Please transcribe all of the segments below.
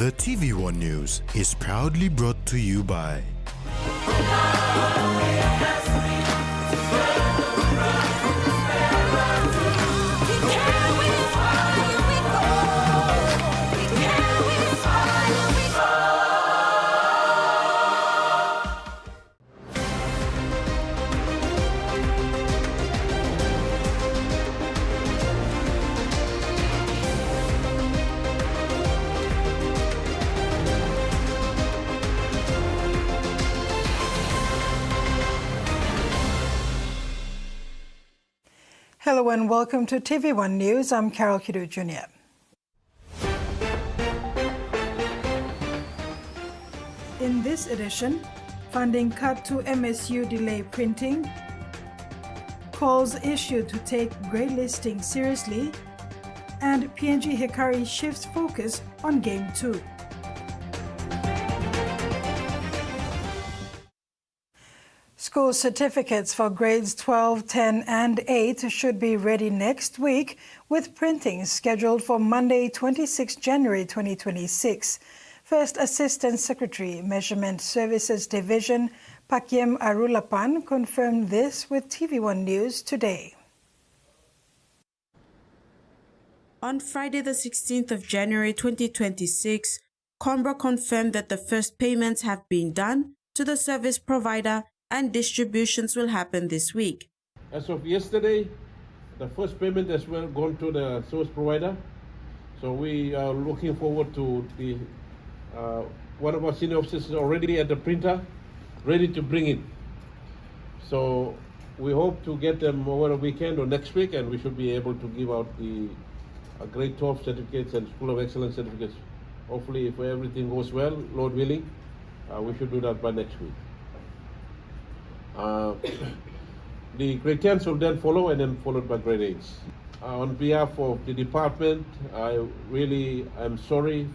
The TVWAN News is proudly brought to you by Hello and welcome to TVWAN News. I'm Carol Kidu Jr. In this edition, funding cut to MSU delay printing, calls issued to take grade listing seriously, and PNG Hikari shifts focus on Game 2. School certificates for grades 12, 10 and 8 should be ready next week, with printing scheduled for Monday, 26 January 2026. First Assistant Secretary, Measurement Services Division, Pakiem Arulapan, confirmed this with TVWAN News today. On Friday, the 16th of January 2026, Combra confirmed that the first payments have been done to the service provider and distributions will happen this week. As of yesterday, the first payment has well gone to the service provider. So we are looking forward to the one of our senior officers is already at the printer, ready to bring it. So we hope to get them over the weekend or next week, and we should be able to give out the grade 12 certificates and School of Excellence certificates. Hopefully, if everything goes well, Lord willing, we should do that by next week. The grade 10s will then follow, and then followed by grade 8s. On behalf of the department, I really am sorry.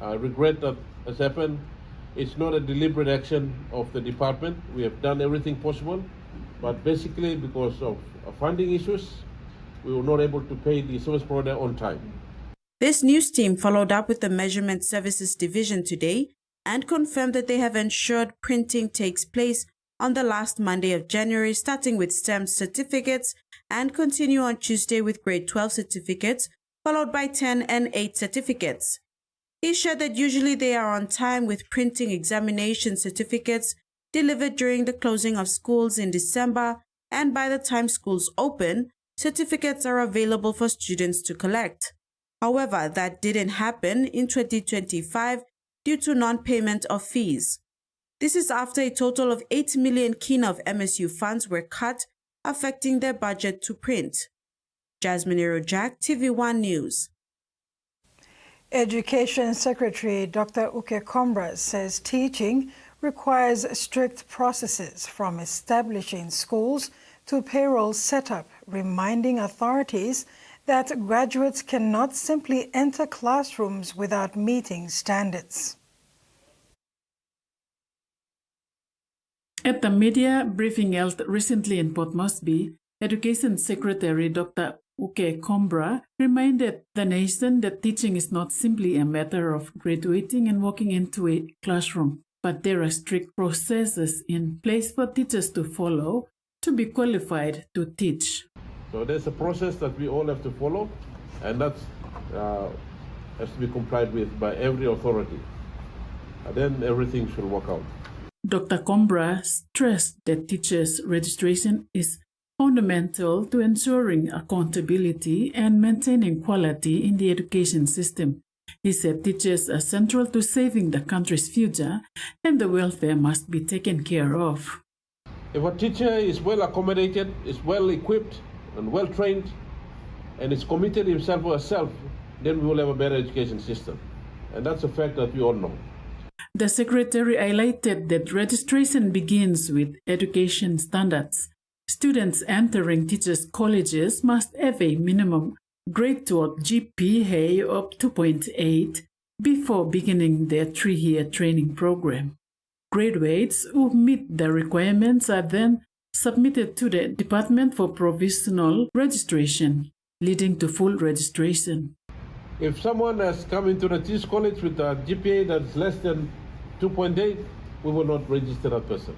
I regret that has happened. It's not a deliberate action of the department. We have done everything possible, but basically because of funding issues, we were not able to pay the service provider on time. This news team followed up with the Measurement Services Division today and confirmed that they have ensured printing takes place on the last Monday of January, starting with STEM certificates and continue on Tuesday with grade 12 certificates, followed by 10 and 8 certificates. He shared that usually they are on time with printing examination certificates delivered during the closing of schools in December, and by the time schools open, certificates are available for students to collect. However, that didn't happen in 2025 due to non-payment of fees. This is after a total of 8 million kina of MSU funds were cut, affecting their budget to print. Jasmine Jack, TVWAN News. Education Secretary Dr. Uke Combra says teaching requires strict processes from establishing schools to payroll setup, reminding authorities that graduates cannot simply enter classrooms without meeting standards. At the media briefing held recently in Port Moresby, Education Secretary Dr. Uke Combra reminded the nation that teaching is not simply a matter of graduating and walking into a classroom, but there are strict processes in place for teachers to follow to be qualified to teach. So there's a process that we all have to follow, and that has to be complied with by every authority. And then everything should work out. Dr. Combra stressed that teachers' registration is fundamental to ensuring accountability and maintaining quality in the education system. He said teachers are central to saving the country's future, and the welfare must be taken care of. If a teacher is well accommodated, is well equipped and well trained, and is committed himself or herself, then we will have a better education system. And that's a fact that we all know. The Secretary highlighted that registration begins with education standards. Students entering teachers' colleges must have a minimum grade 12 GPA of 2.8 before beginning their 3-year training program. Graduates who meet the requirements are then submitted to the Department for Provisional Registration, leading to full registration. If someone has come into the Teachers College with a GPA that's less than 2.8, we will not register that person.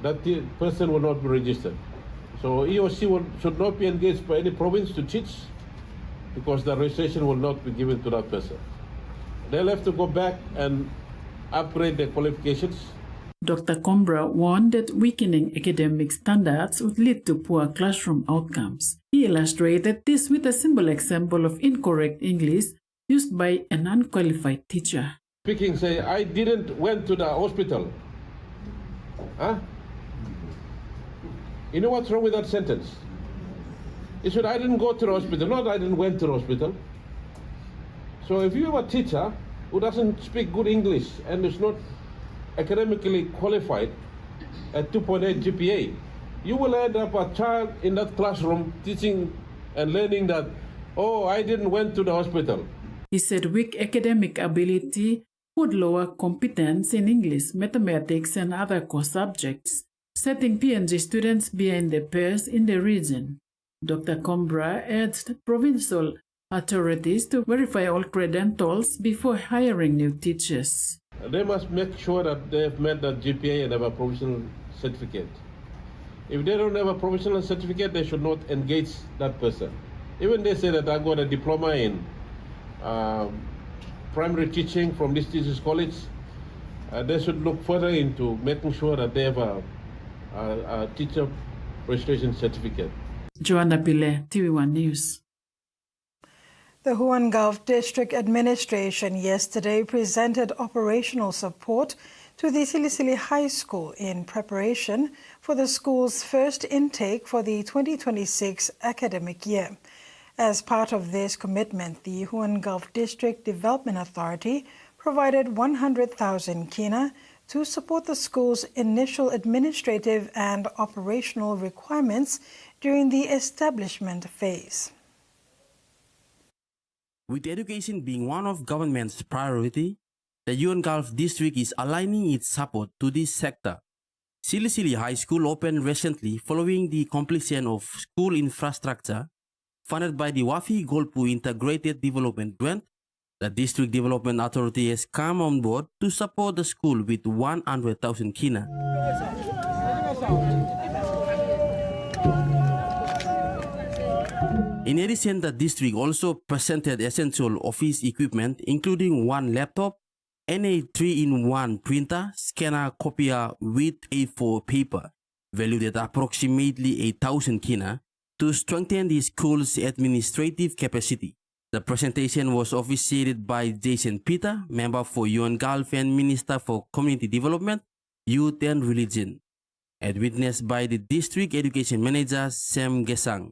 That person will not be registered. So he or she should not be engaged by any province to teach, because the registration will not be given to that person. They'll have to go back and upgrade their qualifications. Dr. Combra warned that weakening academic standards would lead to poor classroom outcomes. He illustrated this with a simple example of incorrect English used by an unqualified teacher. Speaking, say, I didn't went to the hospital. Huh? You know what's wrong with that sentence? He said, I didn't go to the hospital, not I didn't went to the hospital. So if you have a teacher who doesn't speak good English and is not academically qualified at 2.8 GPA, you will end up a child in that classroom teaching and learning that, oh, I didn't went to the hospital. He said weak academic ability would lower competence in English, mathematics, and other core subjects, setting PNG students behind their peers in the region. Dr. Combra urged provincial authorities to verify all credentials before hiring new teachers. They must make sure that they have met that GPA and have a provisional certificate. If they don't have a provisional certificate, they should not engage that person. Even they say that I got a diploma in primary teaching from this teachers college, they should look further into making sure that they have a teacher registration certificate. Joanna Pile, TV1 News. The Huon Gulf District Administration yesterday presented operational support to the Silisili High School in preparation for the school's first intake for the 2026 academic year. As part of this commitment, the Huon Gulf District Development Authority provided 100,000 kina to support the school's initial administrative and operational requirements during the establishment phase. With education being one of government's priority, the Huon Gulf District is aligning its support to this sector. Silisili High School opened recently following the completion of school infrastructure funded by the Wafi Golpu Integrated Development Grant. The District Development Authority has come on board to support the school with 100,000 kina. In addition, the district also presented essential office equipment including one laptop and a 3-in-1 printer, scanner, copier with A4 paper, valued at approximately 8,000 kina, to strengthen the school's administrative capacity. The presentation was officiated by Jason Peter, member for Huon Gulf and Minister for Community Development, Youth and Religion, and witnessed by the District Education Manager Sam Gesang.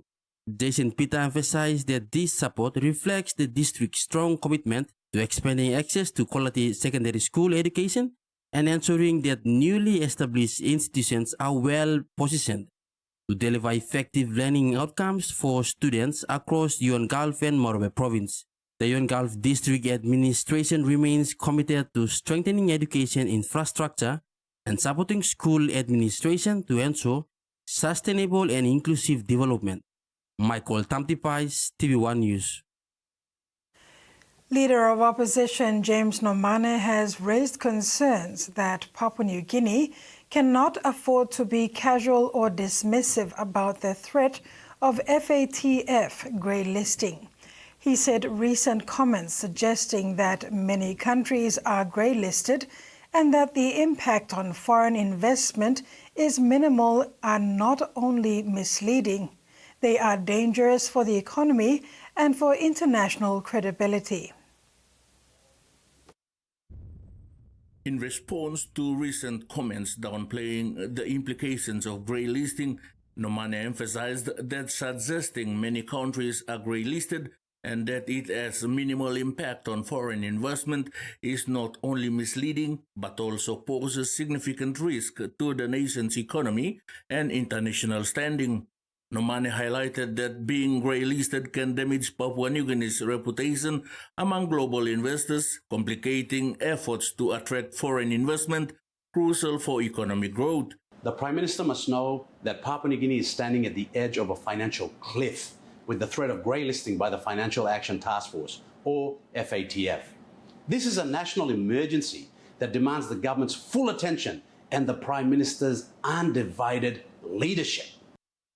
Jason Peter emphasized that this support reflects the district's strong commitment to expanding access to quality secondary school education and ensuring that newly established institutions are well positioned to deliver effective learning outcomes for students across Huon Gulf and Morobe Province. The Huon Gulf District Administration remains committed to strengthening education infrastructure and supporting school administration to ensure sustainable and inclusive development. Michael Tamtipais, TV1 News. Leader of Opposition James Nomane has raised concerns that Papua New Guinea cannot afford to be casual or dismissive about the threat of FATF grey listing. He said recent comments suggesting that many countries are grey listed and that the impact on foreign investment is minimal are not only misleading, they are dangerous for the economy and for international credibility. In response to recent comments downplaying the implications of grey listing, Nomane emphasized that suggesting many countries are grey listed and that it has minimal impact on foreign investment is not only misleading but also poses significant risk to the nation's economy and international standing. Nomane highlighted that being grey-listed can damage Papua New Guinea's reputation among global investors, complicating efforts to attract foreign investment, crucial for economic growth. The Prime Minister must know that Papua New Guinea is standing at the edge of a financial cliff with the threat of grey listing by the Financial Action Task Force, or FATF. This is a national emergency that demands the government's full attention and the Prime Minister's undivided leadership.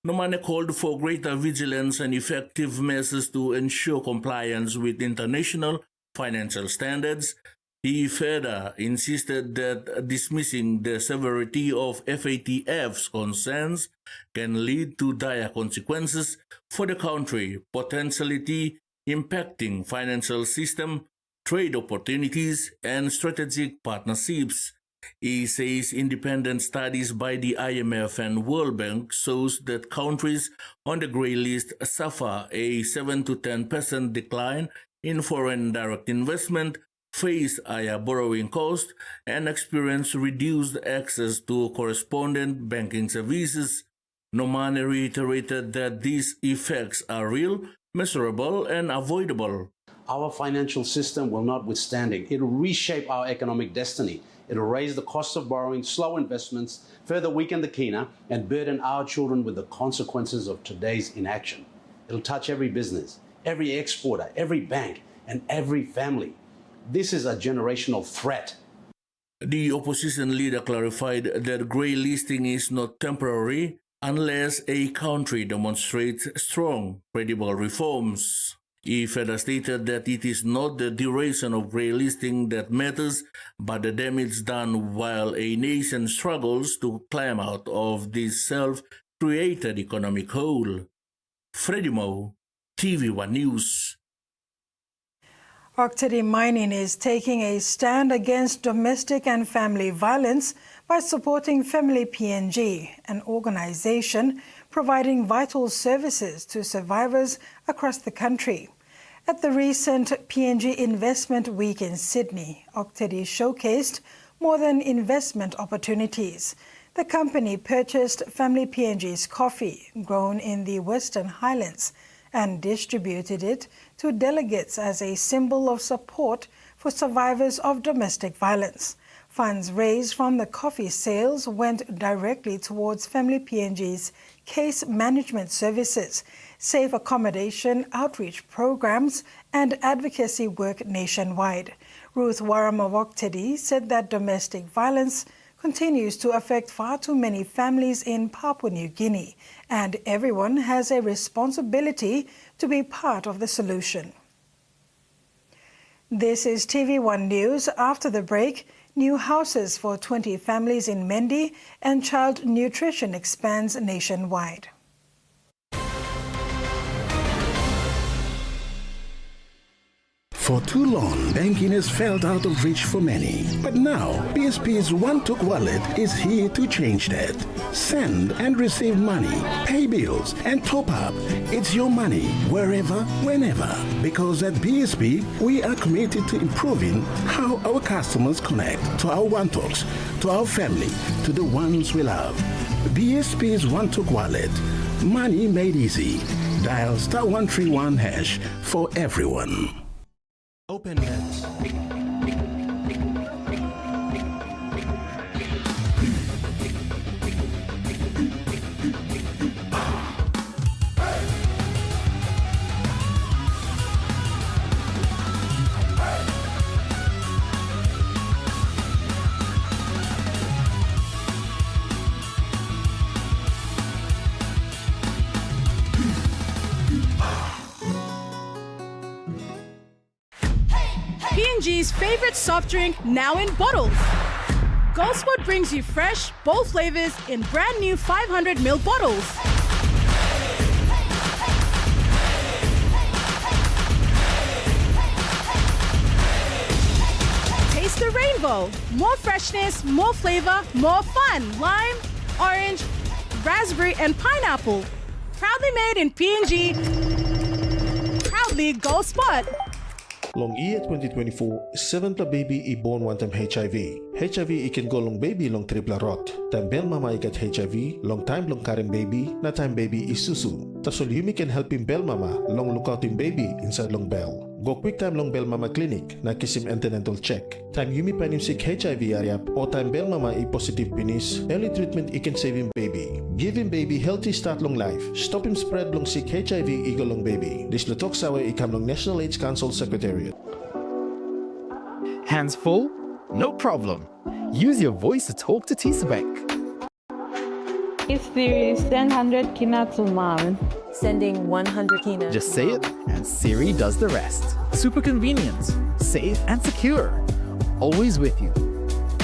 Nomane called for greater vigilance and effective measures to ensure compliance with international financial standards. He further insisted that dismissing the severity of FATF's concerns can lead to dire consequences for the country, potentially impacting financial system, trade opportunities, and strategic partnerships. He says independent studies by the IMF and World Bank shows that countries on the grey list suffer a 7 to 10% decline in foreign direct investment, face higher borrowing costs, and experience reduced access to correspondent banking services. Nomane reiterated that these effects are real, measurable, and avoidable. Our financial system will not withstand it. It will reshape our economic destiny. It will raise the cost of borrowing, slow investments, further weaken the kina, and burden our children with the consequences of today's inaction. It'll touch every business, every exporter, every bank, and every family. This is a generational threat. The opposition leader clarified that grey listing is not temporary unless a country demonstrates strong, credible reforms. He further stated that it is not the duration of grey listing that matters, but the damage done while a nation struggles to climb out of this self-created economic hole. Freddie Mo, TVWAN News. Octady Mining is taking a stand against domestic and family violence by supporting Family PNG, an organization providing vital services to survivors across the country. At the recent PNG Investment Week in Sydney, Octady showcased more than investment opportunities. The company purchased Family PNG's coffee, grown in the Western Highlands, and distributed it to delegates as a symbol of support for survivors of domestic violence. Funds raised from the coffee sales went directly towards Family PNG's case management services, safe accommodation outreach programs, and advocacy work nationwide. Ruth Warham of Octady said that domestic violence continues to affect far too many families in Papua New Guinea, and everyone has a responsibility to be part of the solution. This is TV1 News. After the break, new houses for 20 families in Mendi and child nutrition expands nationwide. For too long, banking has felt out of reach for many. But now, BSP's One-Took Wallet is here to change that. Send and receive money, pay bills, and top up. It's your money, wherever, whenever. Because at BSP, we are committed to improving how our customers connect to our One-Toks, to our family, to the ones we love. BSP's One-Took Wallet. Money made easy. Dial *131# for everyone. Open net. P&G's favorite soft drink now in bottles. Goldspot brings you fresh, bold flavors in brand new 500ml bottles. Taste the rainbow. More freshness, more flavor, more fun. Lime, orange, raspberry, and pineapple. Proudly made in P&G. Proudly Goldspot. Long year 2024, 7 baby i born one time HIV. HIV I can go long baby long triple rot. Time bel mama I get HIV, long time long carrying baby, na time baby is susu. Tasol yumi can help him bel mama long look out him baby inside long bell. go quick time long bell mama clinic na kisim antenatal check. Time yumi panim sick HIV area o time bell mama I positive penis, early treatment I can save him baby. Give him baby healthy start long life. Stop him spread long sick HIV eagle long baby. This lutok sawe ikam long National AIDS Council Secretariat. Hands full? No problem. Use your voice to talk to TVWAN. It's Siri, send 100 kina to mom. Sending 100 kina. Just say it, and Siri does the rest. Super convenient, safe, and secure. Always with you.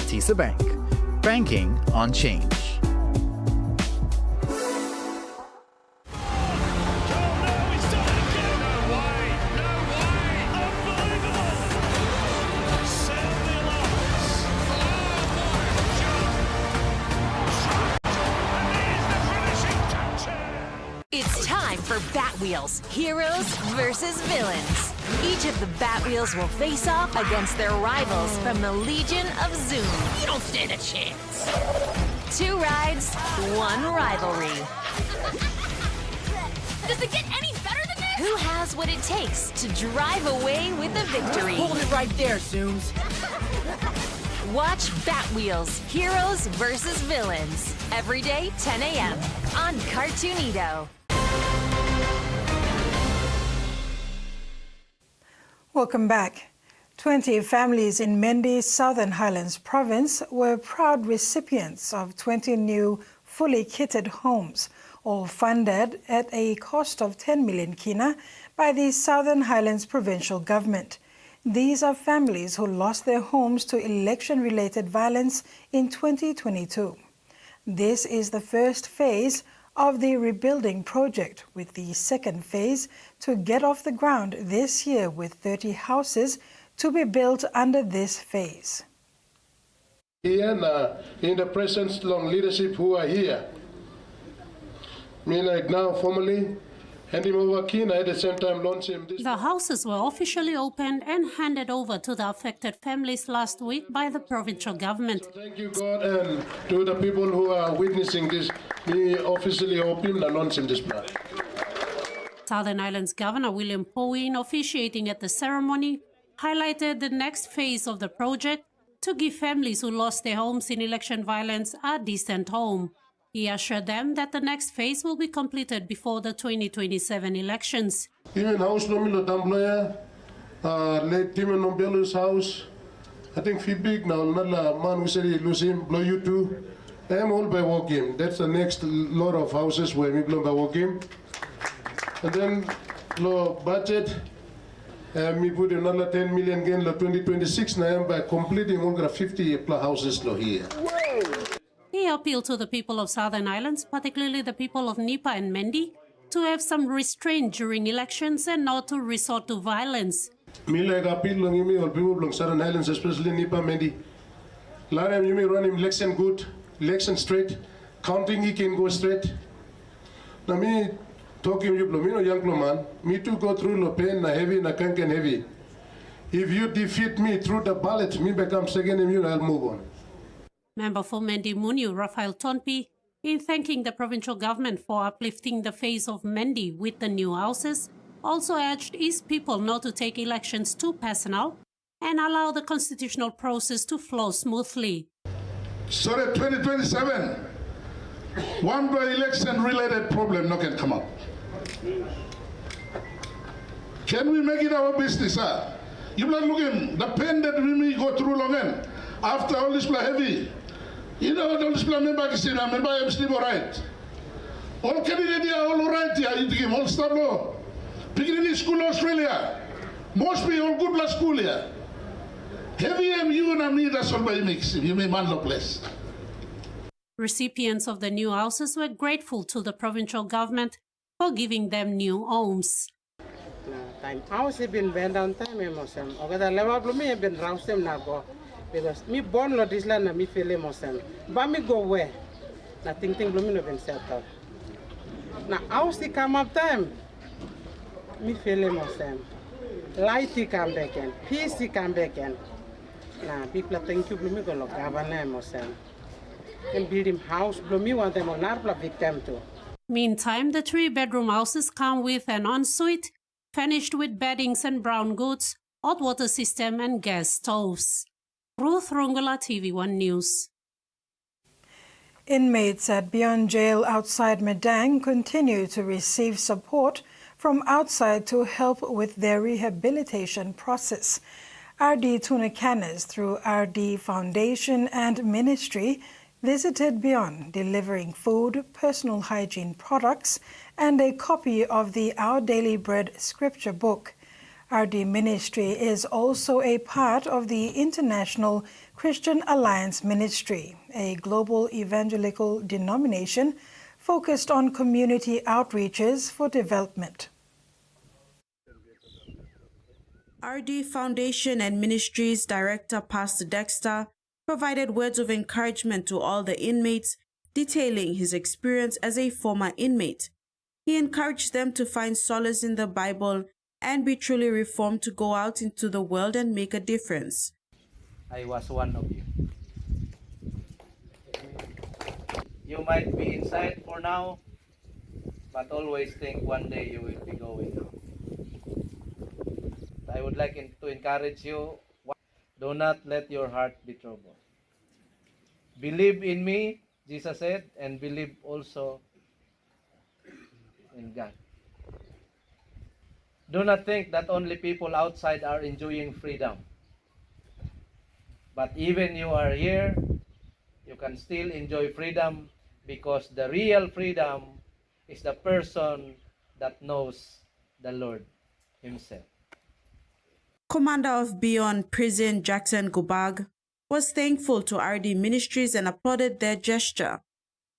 TVWAN. Banking on change. It's time for Bat Wheels, heroes versus villains. Each of the Bat Wheels will face off against their rivals from the Legion of Zoom. You don't stand a chance. 2 rides, 1 rivalry. Does it get any better than this? Who has what it takes to drive away with a victory? Hold it right there, Zooms. Watch Bat Wheels, heroes versus villains. Every day, 10 a.m. on Cartoonito. Welcome back. 20 families in Mendy's Southern Highlands province were proud recipients of 20 new fully kitted homes, all funded at a cost of 10 million kina by the Southern Highlands provincial government. These are families who lost their homes to election-related violence in 2022. This is the first phase of the rebuilding project, with the second phase to get off the ground this year, with 30 houses to be built under this phase. Here now, in the presence long leadership who are here, me like now formally hand him over Kina at the same time launch him this. The houses were officially opened and handed over to the affected families last week by the provincial government. So thank you God, and to the people who are witnessing this, me officially open and launch him this plan. Southern Islands Governor William Powin, officiating at the ceremony, highlighted the next phase of the project to give families who lost their homes in election violence a decent home. He assured them that the next phase will be completed before the 2027 elections. Even house no milo tambloya, let Timon Nombelo's house. I think fi big now, nala man we say lose him, blow you too. I am all by walking. That's the next lot of houses where we blow by walking. And then low budget, me put another 10 million again, 2026 now by completing over 50 plus houses here. He appealed to the people of Southern Islands, particularly the people of Nipa and Mendy, to have some restraint during elections and not to resort to violence. Me like appeal long you me all people of Southern Islands, especially Nipa Mendy. Larem you may run him election good, election straight, counting he can go straight. Now me talking you me no young man, me too go through no pain na heavy na kanken heavy. If you defeat me through the ballot, me become second and you I'll move on. Member for Mendy Muniu, Raphael Tonpi, in thanking the provincial government for uplifting the face of Mendy with the new houses, also urged his people not to take elections too personal and allow the constitutional process to flow smoothly. So that 2027, one by-election related problem not can come up. Can we make it our business? You not looking, the pain that we may go through long end, after all this heavy. You know, all this member I'm still all right. All candidates are all right here. You give all stuff law. Beginning school Australia. Most be all good school here. Heavy you and me, that's all by mix. You may man no place. Recipients of the new houses were grateful to the provincial government for giving them new homes. Time house been bend down time emotion. Okay, the level of me been roused them now go. Because me born lot this land me feel emotion. But me go where? Nothing blooming been settled. Now house the come up time. Me feel emotion. Light come back in. Peace come back in. Now people thank you blooming go look governor emotion. And build him house blooming want them on our victim too. Meantime, the 3-bedroom houses come with an ensuite, furnished with beddings and brown goods, hot water system and gas stoves. Ruth Rongola, TVWAN News. Inmates at Beyond Jail outside Medang continue to receive support from outside to help with their rehabilitation process. RD Tunakanas, through RD Foundation and Ministry, visited Beyond, delivering food, personal hygiene products, and a copy of the Our Daily Bread scripture book. RD Ministry is also a part of the International Christian Alliance Ministry, a global evangelical denomination focused on community outreaches for development. RD Foundation and Ministries Director Pastor Dexter provided words of encouragement to all the inmates, detailing his experience as a former inmate. He encouraged them to find solace in the Bible and be truly reformed to go out into the world and make a difference. I was one of you. You might be inside for now, but always think one day you will be going out. I would like to encourage you, do not let your heart be troubled. Believe in me, Jesus said, and believe also in God. Do not think that only people outside are enjoying freedom. But even you are here, you can still enjoy freedom, because the real freedom is the person that knows the Lord Himself. Commander of Beyond Prison Jackson Gubag was thankful to RD Ministries and applauded their gesture.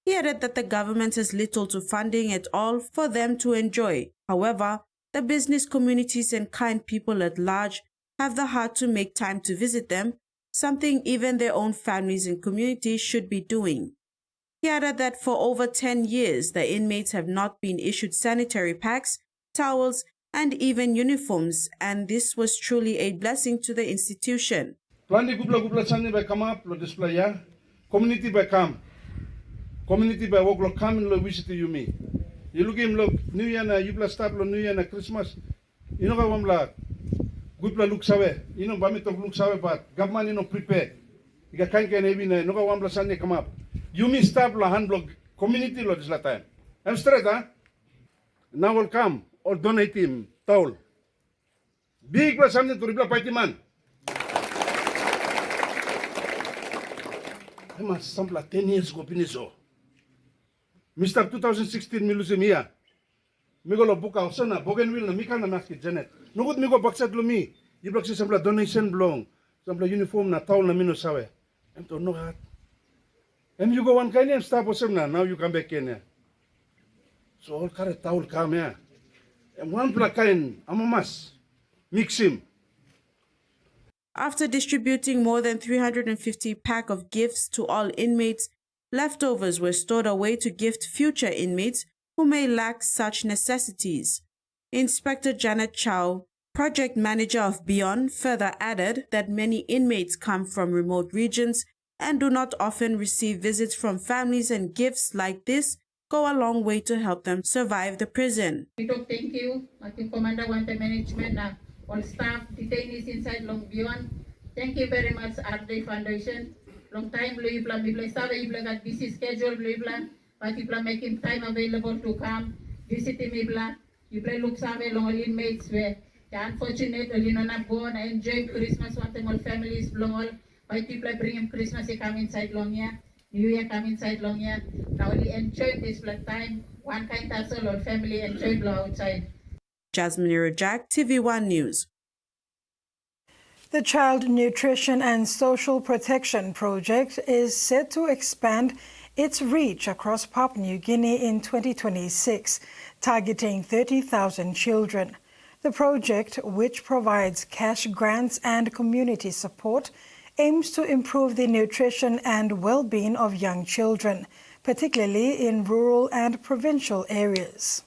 He added that the government has little to funding at all for them to enjoy. However, the business communities and kind people at large have the heart to make time to visit them, something even their own families and communities should be doing. He added that for over 10 years, the inmates have not been issued sanitary packs, towels, and even uniforms, and this was truly a blessing to the institution. Gupla Sunday by come up, lo display ya. Community by come. Community by walk lo come and lo visit you me. You look him look New Year na you start lo New Year na Christmas. You know how la Gupla look sawe. You know bami talk look sawe but government you know prepare. You got kind ebi na no ka Sunday come up. You me start lo hand block community lo this la time. I'm straight huh? Now will come or donate him towel. Big plus something to reply party man. I must sample 10 years ago piniso. Mr. 2016 milusim here. Migolo book out sana bougainville na mika na maski Janet. Nugod migo baksat lumi. You block si sample donation blong. Sample uniform na towel na mino sawe. I'm to no hat. And you go one kind and stop with na. Now you come back in. So all carry towel come here. And one black kind amamas. Mix him. After distributing more than 350 packs of gifts to all inmates, leftovers were stored away to gift future inmates who may lack such necessities. Inspector Janet Chow, project manager of Beyond, further added that many inmates come from remote regions and do not often receive visits from families, and gifts like this go a long way to help them survive the prison. We talk thank you, Acting Commander Wante Management, all staff, detainees inside Long Beyond. Thank you very much, RD Foundation. Long time, you got busy schedule, but you making time available to come visit me. You play look save long inmates where the unfortunate or not born enjoy Christmas, want them all families long, but people bring him Christmas, they come inside long year, New Year come inside long year. Now we enjoy this blood time, one kind of all family enjoy blow outside. Jasmine Irajak, TVWAN News. The Child Nutrition and Social Protection Project is set to expand its reach across Papua New Guinea in 2026, targeting 30,000 children. The project, which provides cash grants and community support, aims to improve the nutrition and well-being of young children, particularly in rural and provincial areas.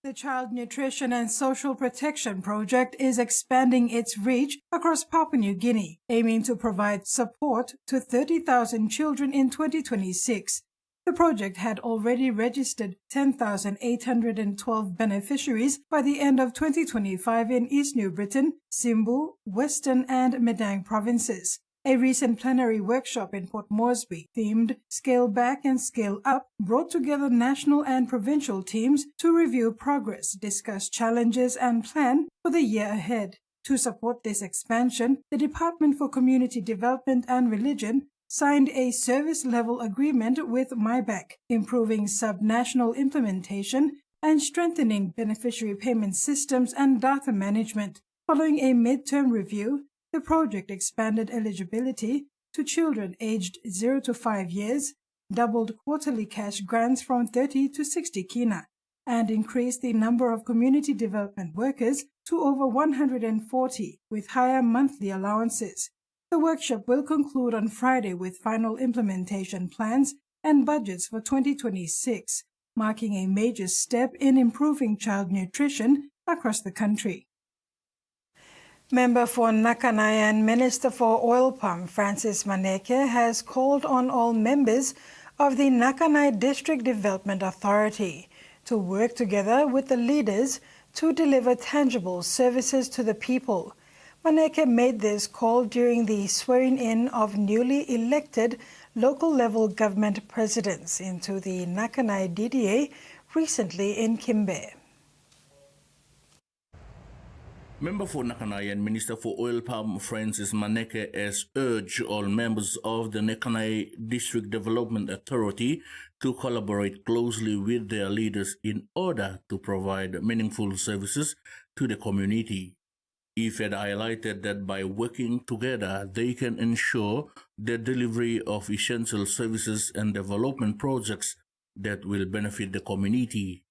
The Child Nutrition and Social Protection Project is expanding its reach across Papua New Guinea, aiming to provide support to 30,000 children in 2026. The project had already registered 10,812 beneficiaries by the end of 2025 in East New Britain, Simbu, Western and Medang provinces. A recent plenary workshop in Port Moresby, themed Scale Back and Scale Up, brought together national and provincial teams to review progress, discuss challenges and plan for the year ahead. To support this expansion, the Department for Community Development and Religion signed a service-level agreement with MyBack, improving sub-national implementation and strengthening beneficiary payment systems and data management. Following a mid-term review, the project expanded eligibility to children aged 0 to 5 years, doubled quarterly cash grants from 30 to 60 kina, and increased the number of community development workers to over 140 with higher monthly allowances. The workshop will conclude on Friday with final implementation plans and budgets for 2026, marking a major step in improving child nutrition across the country. Member for Nakanai and Minister for Oil Palm Francis Maneke has called on all members of the Nakanai District Development Authority to work together with the leaders to deliver tangible services to the people. Maneke made this call during the swearing-in of newly elected local-level government presidents into the Nakanai DDA recently in Kimbe. Member for Nakanai and Minister for Oil Palm Francis Maneke has urged all members of the Nakanai District Development Authority to collaborate closely with their leaders in order to provide meaningful services to the community. He had highlighted that by working together, they can ensure the delivery of essential services and development projects that will benefit the community.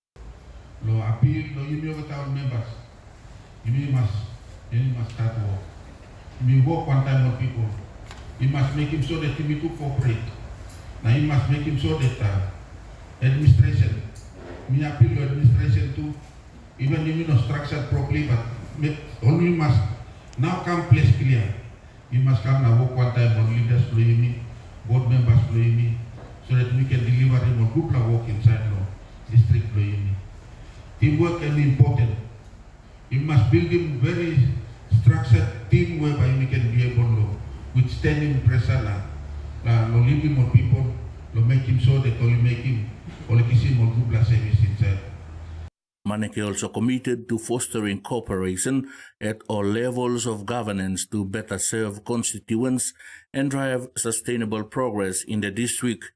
Lo appeal lo yumi town members. You must start work. You work one time on people. You must make him so that you to cooperate. Now you must make him so that administration. Me appeal to administration too. Even if you not structured properly, but only must now come place clear. You must come now work one time on leaders playing me, board members playing me, so that we can deliver him on group work inside law, district playing me. Teamwork is important. You must build him very structured team whereby we can be able to withstand pressure, to leave him on people, to make him so that only make him, only kiss him on group service inside. Maneke also committed to fostering cooperation at all levels of governance to better serve constituents and drive sustainable progress in the district.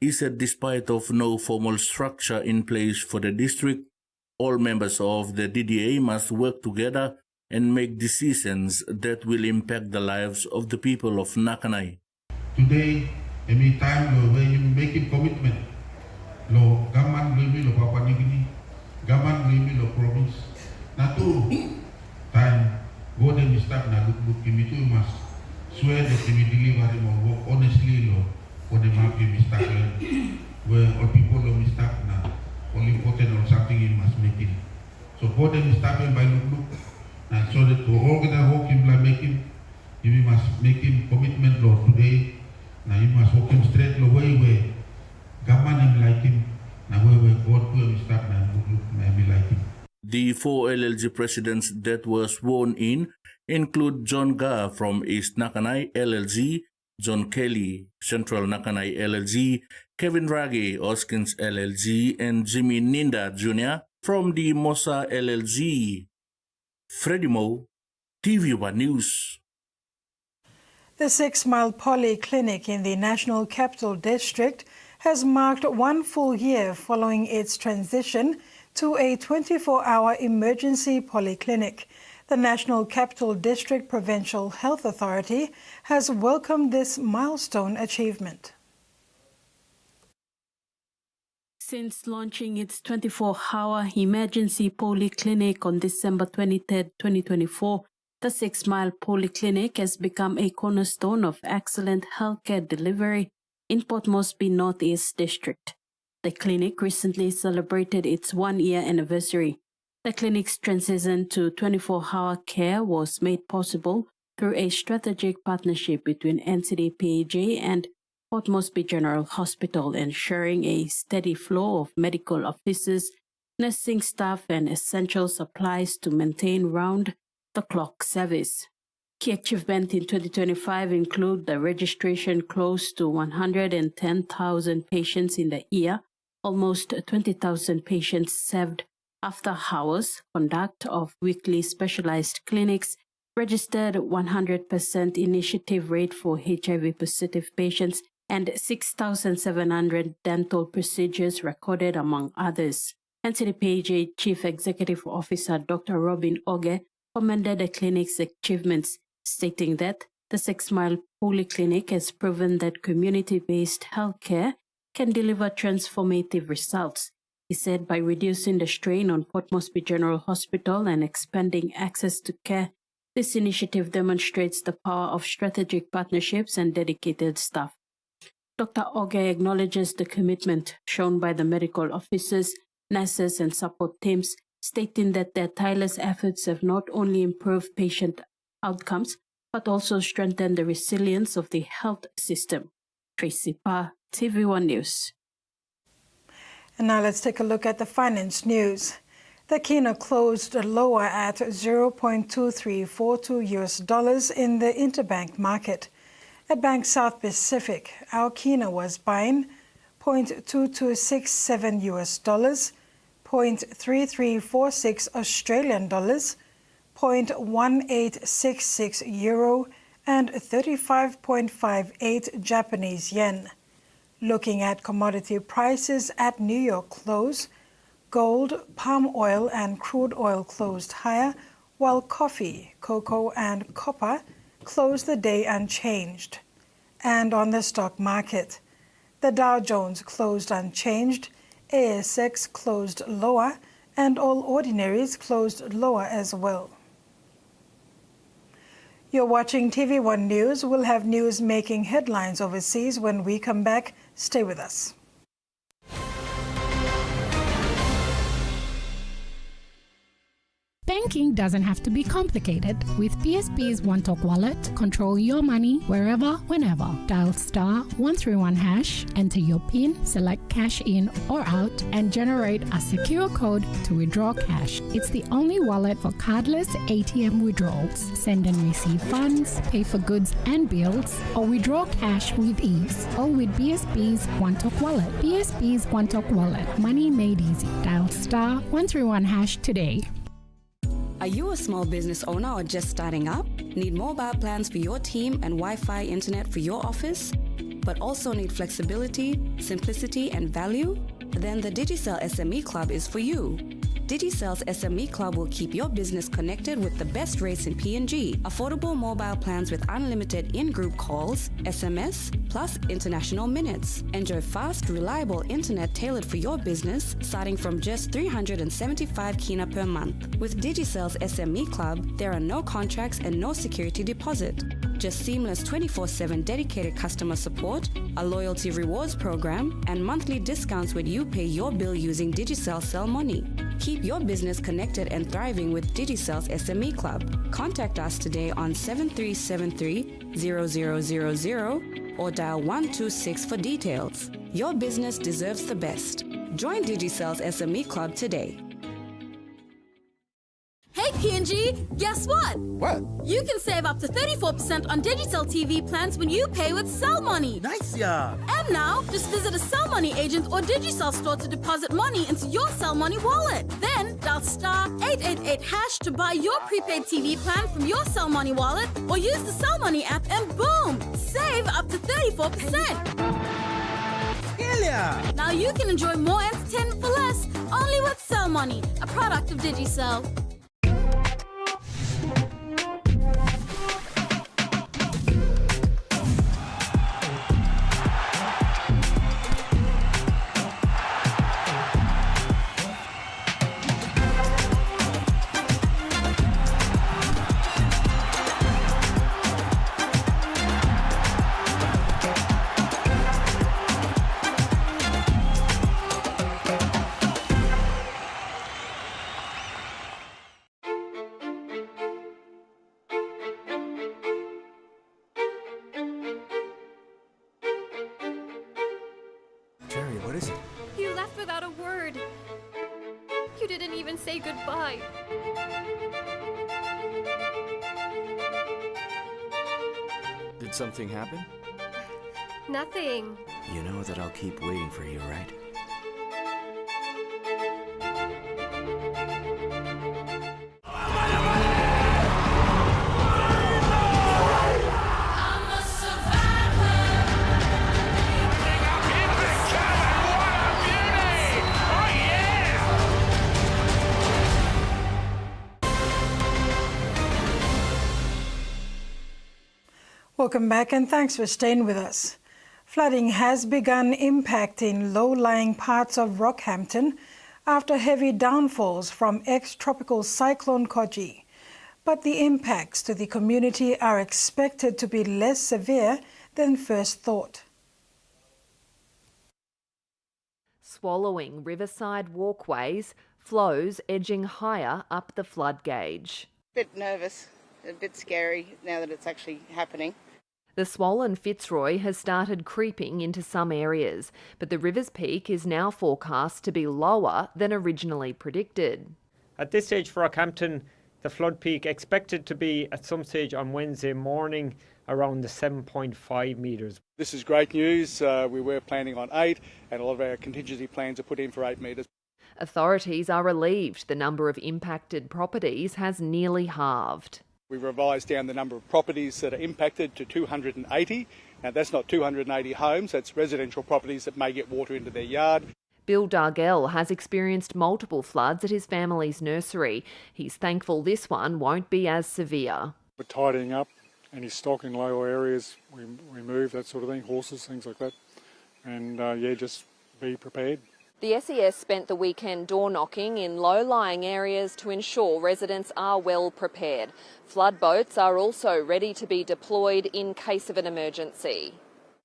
He said despite of no formal structure in place for the district, all members of the DDA must work together and make decisions that will impact the lives of the people of Nakanai. Today, any time where you make a commitment, lo gaman lo Papua New Guinea, gaman lo province. Na tu time go then start na look you must swear that you will deliver him work honestly lo for the map you mistake where all people lo mistake na only important on something you must make it. So go then start by look and so that to organize work him like make him you must make him commitment lo today. Now you must walk him straight the way gaman him like him. Now where God will start now look maybe like him. The 4 LLG presidents that were sworn in include John Gar from East Nakanai LLG, John Kelly, Central Nakanai LLG, Kevin Rage, Oskins LLG, and Jimmy Ninda Jr. from the Mosa LLG. Freddie Mo, TVWAN News. The 6 Mile Polyclinic in the National Capital District has marked 1 full year following its transition to a 24-hour emergency polyclinic. The National Capital District Provincial Health Authority has welcomed this milestone achievement. Since launching its 24-hour emergency polyclinic on December 23, 2024, the 6 Mile Polyclinic has become a cornerstone of excellent healthcare delivery in Port Moresby Northeast District. The clinic recently celebrated its 1-year anniversary. The clinic's transition to 24-hour care was made possible through a strategic partnership between NCDPAJ and Port Moresby General Hospital, ensuring a steady flow of medical officers, nursing staff, and essential supplies to maintain round-the-clock service. Key achievements in 2025 include the registration close to 110,000 patients in the year, almost 20,000 patients served after hours, conduct of weekly specialized clinics, registered 100% initiative rate for HIV-positive patients, and 6,700 dental procedures recorded, among others. NCDPHA Chief Executive Officer Dr. Robin Oge commended the clinic's achievements, stating that the 6 Mile Polyclinic has proven that community-based healthcare can deliver transformative results. He said by reducing the strain on Port Moresby General Hospital and expanding access to care, this initiative demonstrates the power of strategic partnerships and dedicated staff. Dr. Oge acknowledges the commitment shown by the medical officers, nurses, and support teams, stating that their tireless efforts have not only improved patient outcomes, but also strengthened the resilience of the health system. Tracy Pa, TVWAN News. And now let's take a look at the finance news. The Kina closed lower at $0.2342 in the interbank market. At Bank South Pacific, our Kina was buying $0.2267, $0.3346 Australian dollars, $0.1866 euro, and 35.58 Japanese yen. Looking at commodity prices at New York close, gold, palm oil, and crude oil closed higher, while coffee, cocoa, and copper closed the day unchanged. And on the stock market, the Dow Jones closed unchanged, ASX closed lower, and all ordinaries closed lower as well. You're watching TV1 News. We'll have news making headlines overseas when we come back. Stay with us. Banking doesn't have to be complicated. With PSP's OneTalk Wallet, control your money wherever, whenever. Dial *131#, enter your PIN, select cash in or out, and generate a secure code to withdraw cash. It's the only wallet for cardless ATM withdrawals. Send and receive funds, pay for goods and bills, or withdraw cash with ease. All with BSP's OneTalk Wallet. BSP's OneTalk Wallet. Money made easy. Dial *131# today. Are you a small business owner or just starting up? Need mobile plans for your team and Wi-Fi internet for your office? But also need flexibility, simplicity, and value? Then the Digicel SME Club is for you. Digicel's SME Club will keep your business connected with the best rates in PNG, affordable mobile plans with unlimited in-group calls, SMS, plus international minutes. Enjoy fast, reliable internet tailored for your business, starting from just 375 kina per month. With Digicel's SME Club, there are no contracts and no security deposit. Just seamless 24/7 dedicated customer support, a loyalty rewards program, and monthly discounts when you pay your bill using Digicel Cell Money. Keep your business connected and thriving with Digicel's SME Club. Contact us today on 7373-0000 or dial 126 for details. Your business deserves the best. Join Digicel's SME Club today. Hey PNG, guess what? What? You can save up to 34% on Digicel TV plans when you pay with Cell Money. Nice, yeah. And now, just visit a Cell Money agent or Digicel store to deposit money into your Cell Money wallet. Then dial *888# to buy your prepaid TV plan from your Cell Money wallet, or use the Cell Money app and boom, save up to 34%. Yeah. Now you can enjoy more entertainment for less, only with Cell Money, a product of Digicel. without a word. You didn't even say goodbye. Did something happen? Nothing. You know that I'll keep waiting for you, right? Welcome back and thanks for staying with us. Flooding has begun impacting low-lying parts of Rockhampton after heavy downfalls from ex-tropical cyclone Koji. But the impacts to the community are expected to be less severe than first thought. Swallowing riverside walkways, flows edging higher up the flood gauge. Bit nervous, a bit scary now that it's actually happening. The swollen Fitzroy has started creeping into some areas, but the river's peak is now forecast to be lower than originally predicted. At this stage for Rockhampton, the flood peak expected to be at some stage on Wednesday morning around the 7.5 metres. This is great news. We were planning on 8 and a lot of our contingency plans are put in for 8 metres. Authorities are relieved the number of impacted properties has nearly halved. We revised down the number of properties that are impacted to 280. Now that's not 280 homes, that's residential properties that may get water into their yard. Bill Dargell has experienced multiple floods at his family's nursery. He's thankful this one won't be as severe. We're tidying up any stock in lower areas, we move, that sort of thing, horses, things like that. And just be prepared. The SES spent the weekend door knocking in low-lying areas to ensure residents are well prepared. Flood boats are also ready to be deployed in case of an emergency.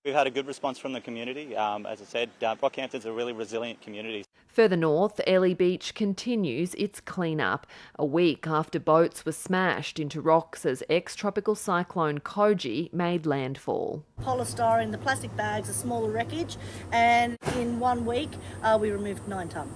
We've had a good response from the community. As I said, Rockhampton's a really resilient community. Further north, Airlie Beach continues its clean-up. A week after boats were smashed into rocks as ex-tropical cyclone Koji made landfall. Polystyrene, the plastic bags, the smaller wreckage, and in 1 week we removed 9 tonne.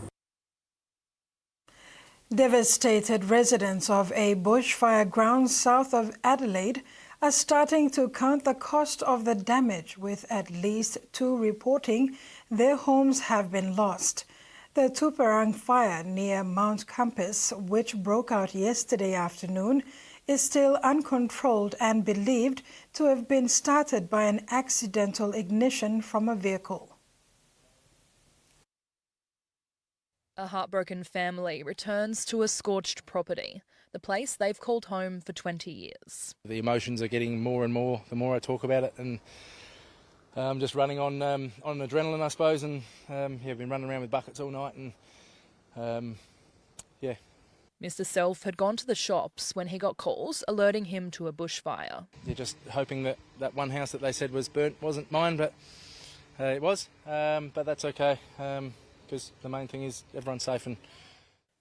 Devastated residents of a bushfire ground south of Adelaide are starting to count the cost of the damage, with at least 2 reporting their homes have been lost. The Tuparang fire near Mount Campus, which broke out yesterday afternoon, is still uncontrolled and believed to have been started by an accidental ignition from a vehicle. A heartbroken family returns to a scorched property, the place they've called home for 20 years. The emotions are getting more and more the more I talk about it, and I'm just running on adrenaline, I suppose, and I've been running around with buckets all night, and Mr. Self had gone to the shops when he got calls alerting him to a bushfire. You're just hoping that that one house that they said was burnt wasn't mine, but it was, but that's okay. Because the main thing is everyone's safe. And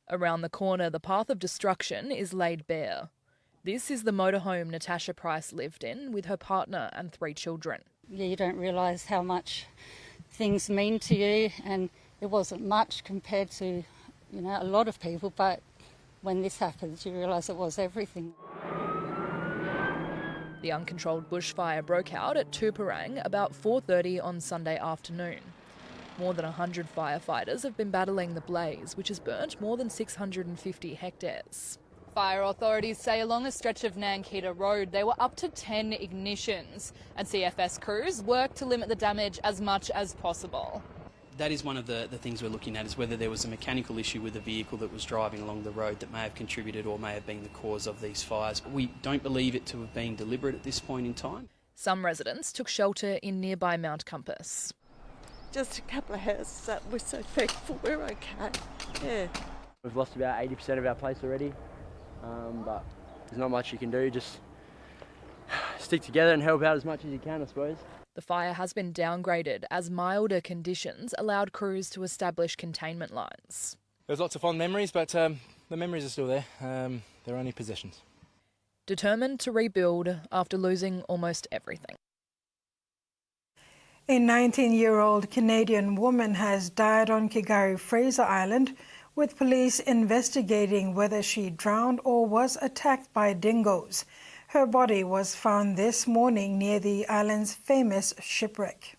around the corner, the path of destruction is laid bare. This is the motorhome Natasha Price lived in with her partner and 3 children. Yeah, you don't realise how much things mean to you, and it wasn't much compared to, a lot of people, but when this happens, you realise it was everything. The uncontrolled bushfire broke out at Tuparang about 4:30 on Sunday afternoon. More than 100 firefighters have been battling the blaze, which has burnt more than 650 hectares. Fire authorities say along a stretch of Nankita Road there were up to 10 ignitions, and CFS crews worked to limit the damage as much as possible. That is one of the things we're looking at, is whether there was a mechanical issue with the vehicle that was driving along the road that may have contributed or may have been the cause of these fires. We don't believe it to have been deliberate at this point in time. Some residents took shelter in nearby Mount Campus. Just a couple of houses up. We're so thankful we're okay. Yeah. We've lost about 80% of our place already, but there's not much you can do. Just stick together and help out as much as you can, I suppose. The fire has been downgraded as milder conditions allowed crews to establish containment lines. There's lots of fond memories, but the memories are still there. They're only possessions. Determined to rebuild after losing almost everything. A 19-year-old Canadian woman has died on K'gari Fraser Island, with police investigating whether she drowned or was attacked by dingoes. Her body was found this morning near the island's famous shipwreck.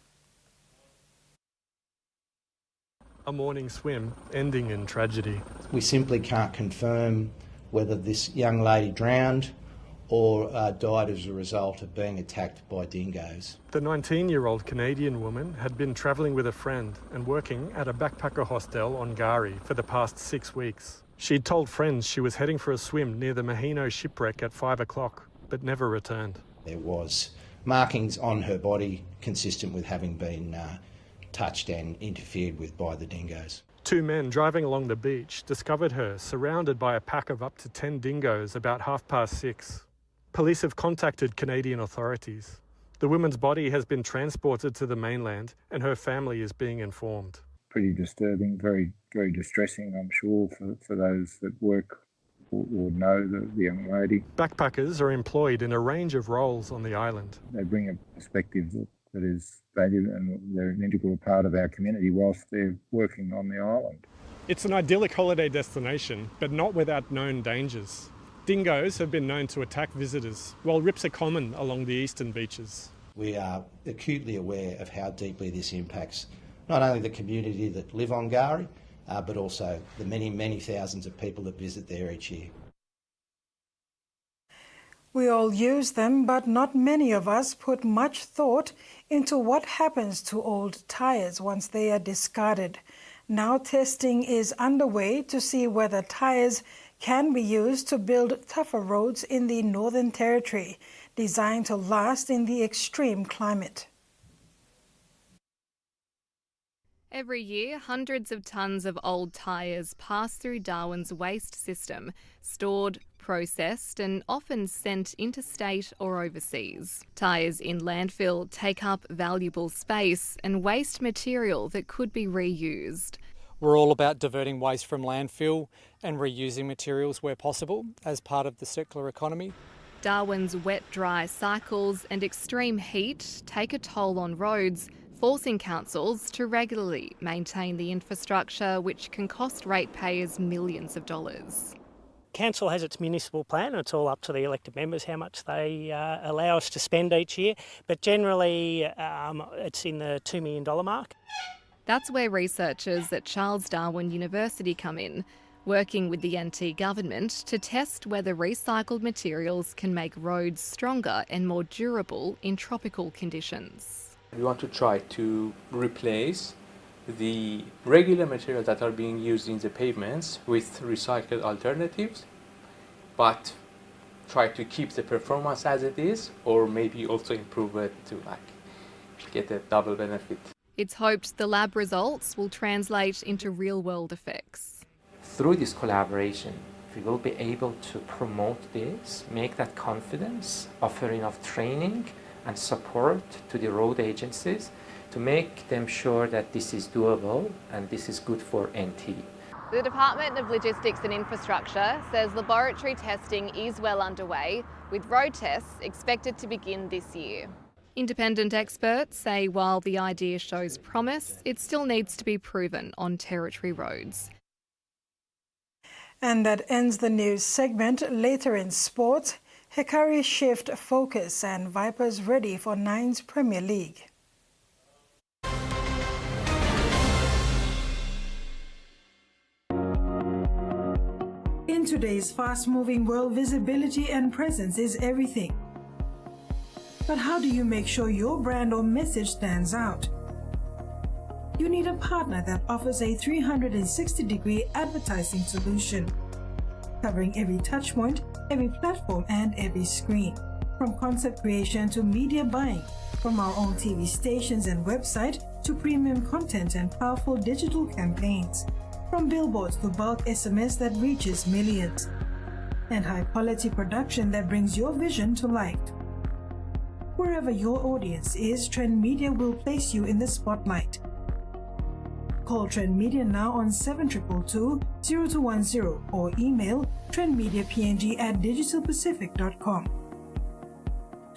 A morning swim ending in tragedy. We simply can't confirm whether this young lady drowned or died as a result of being attacked by dingoes. The 19-year-old Canadian woman had been travelling with a friend and working at a backpacker hostel on Gari for the past 6 weeks. She'd told friends she was heading for a swim near the Mahino shipwreck at 5 o'clock, but never returned. There was markings on her body consistent with having been touched and interfered with by the dingoes. 2 men driving along the beach discovered her surrounded by a pack of up to 10 dingoes about 6:30. Police have contacted Canadian authorities. The woman's body has been transported to the mainland and her family is being informed. Pretty disturbing, very, very distressing, I'm sure, for those that work or know the young lady. Backpackers are employed in a range of roles on the island. They bring a perspective that is valued and they're an integral part of our community whilst they're working on the island. It's an idyllic holiday destination, but not without known dangers. Dingoes have been known to attack visitors, while rips are common along the eastern beaches. We are acutely aware of how deeply this impacts not only the community that live on Gari, but also the many, many thousands of people that visit there each year. We all use them, but not many of us put much thought into what happens to old tyres once they are discarded. Now testing is underway to see whether tyres can be used to build tougher roads in the Northern Territory, designed to last in the extreme climate. Every year, hundreds of tonnes of old tyres pass through Darwin's waste system, stored, processed and often sent interstate or overseas. Tyres in landfill take up valuable space and waste material that could be reused. We're all about diverting waste from landfill and reusing materials where possible as part of the circular economy. Darwin's wet-dry cycles and extreme heat take a toll on roads, forcing councils to regularly maintain the infrastructure, which can cost ratepayers millions of dollars. Council has its municipal plan, and it's all up to the elected members how much they allow us to spend each year, but generally it's in the $2 million mark. That's where researchers at Charles Darwin University come in, working with the NT government to test whether recycled materials can make roads stronger and more durable in tropical conditions. We want to try to replace the regular materials that are being used in the pavements with recycled alternatives, but try to keep the performance as it is, or maybe also improve it to get a double benefit. It's hoped the lab results will translate into real-world effects. Through this collaboration, we will be able to promote this, make that confidence, offer enough training and support to the road agencies to make them sure that this is doable and this is good for NT. The Department of Logistics and Infrastructure says laboratory testing is well underway, with road tests expected to begin this year. Independent experts say while the idea shows promise, it still needs to be proven on Territory roads. And that ends the news segment. Later in sports, Hikari shift focus and Vipers ready for Nine's Premier League. In today's fast-moving world, visibility and presence is everything. But how do you make sure your brand or message stands out? You need a partner that offers a 360-degree advertising solution, covering every touchpoint, every platform, and every screen. From concept creation to media buying, from our own TV stations and website to premium content and powerful digital campaigns, from billboards to bulk SMS that reaches millions, and high-quality production that brings your vision to life. Wherever your audience is, Trend Media will place you in the spotlight. Call Trend Media now on 7222-0210 or email trendmediapng@digitalpacific.com.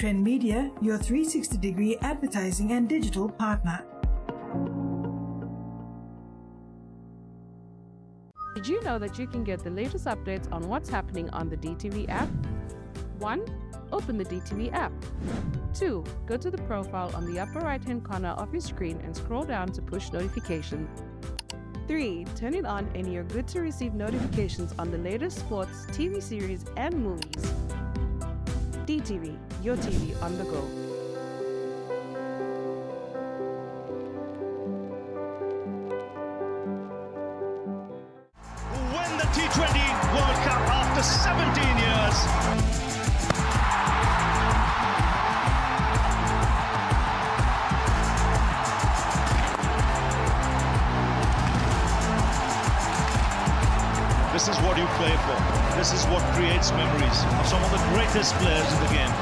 Trend Media, your 360-degree advertising and digital partner. Did you know that you can get the latest updates on what's happening on the DTV app? 1. Open the DTV app. 2. Go to the profile on the upper right-hand corner of your screen and scroll down to push notifications. 3. Turn it on and you're good to receive notifications on the latest sports, TV series, and movies. DTV, your TV on the go. Win the T20 World Cup after 17 years. This is what you play for. This is what creates memories of some of the greatest players in the game.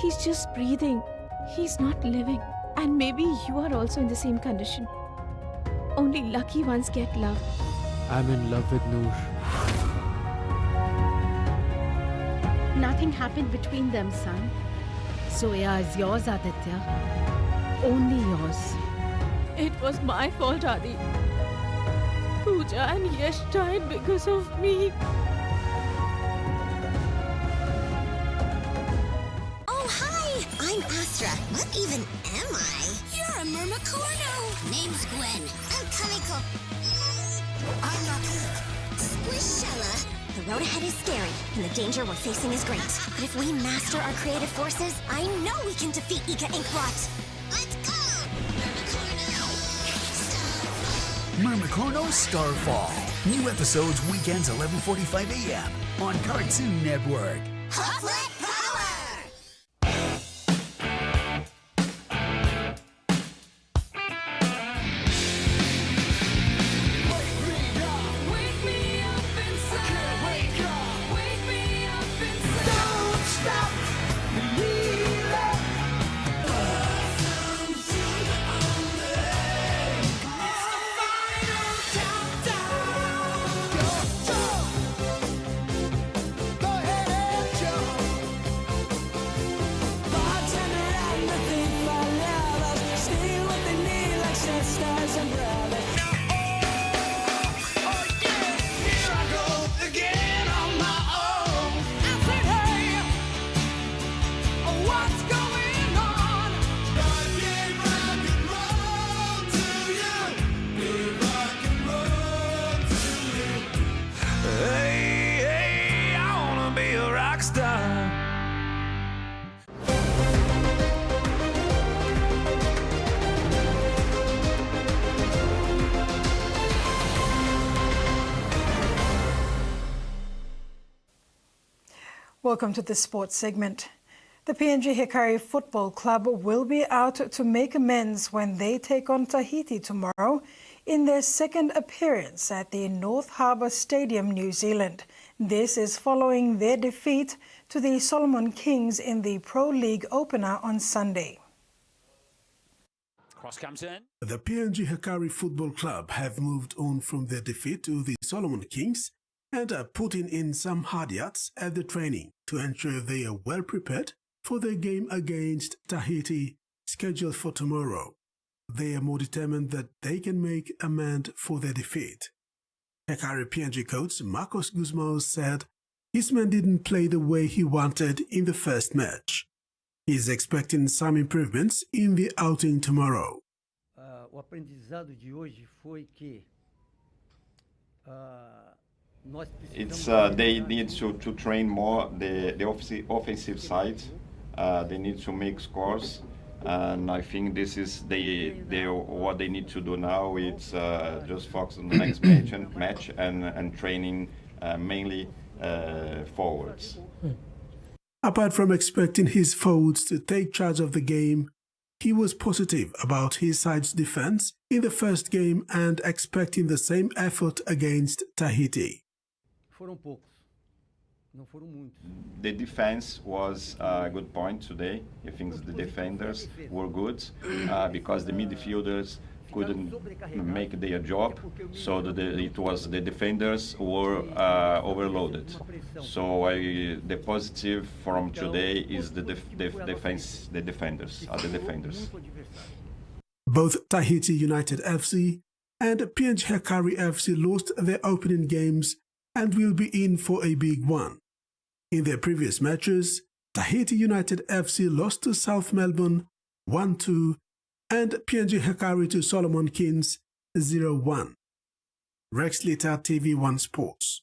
He's just breathing. He's not living. And maybe you are also in the same condition. Only lucky ones get love. I'm in love with Noor. Nothing happened between them, son. Zoya is yours, Aditya. Only yours. It was my fault, Adi. Pooja and Yash died because of me. Oh, hi! I'm Astra. What even am I? You're a Myrmicorno. Name's Gwen. I'm comical. I'm not Squishella. The road ahead is scary, and the danger we're facing is great. But if we master our creative forces, I know we can defeat Ika Inkblot. Let's go! Myrmicorno Starfall. New episodes weekends 11:45 a.m. on Cartoon Network. Hufflet Power! Welcome to the sports segment. The PNG Hikari Football Club will be out to make amends when they take on Tahiti tomorrow in their second appearance at the North Harbour Stadium, New Zealand. This is following their defeat to the Solomon Kings in the Pro League opener on Sunday. Cross comes in. The PNG Hikari Football Club have moved on from their defeat to the Solomon Kings and are putting in some hard yards at the training to ensure they are well prepared for their game against Tahiti, scheduled for tomorrow. They are more determined that they can make amends for their defeat. Hikari PNG coach Marcos Guzmão said his men didn't play the way he wanted in the first match. He is expecting some improvements in the outing tomorrow. O aprendizado de hoje foi que they need to train more the offensive side. They need to make scores, and I think this is what they need to do now. It's just focus on the next match and training mainly forwards. Apart from expecting his forwards to take charge of the game, he was positive about his side's defense in the first game and expecting the same effort against Tahiti. The defense was a good point today. I think the defenders were good because the midfielders couldn't make their job, so it was the defenders were overloaded. So the positive from today is the defenders. Both Tahiti United FC and PNG Hekari FC lost their opening games and will be in for a big one. In their previous matches, Tahiti United FC lost to South Melbourne 1-2 and PNG Hekari to Solomon Kings 0-1. Rex Litter, TVWAN Sports.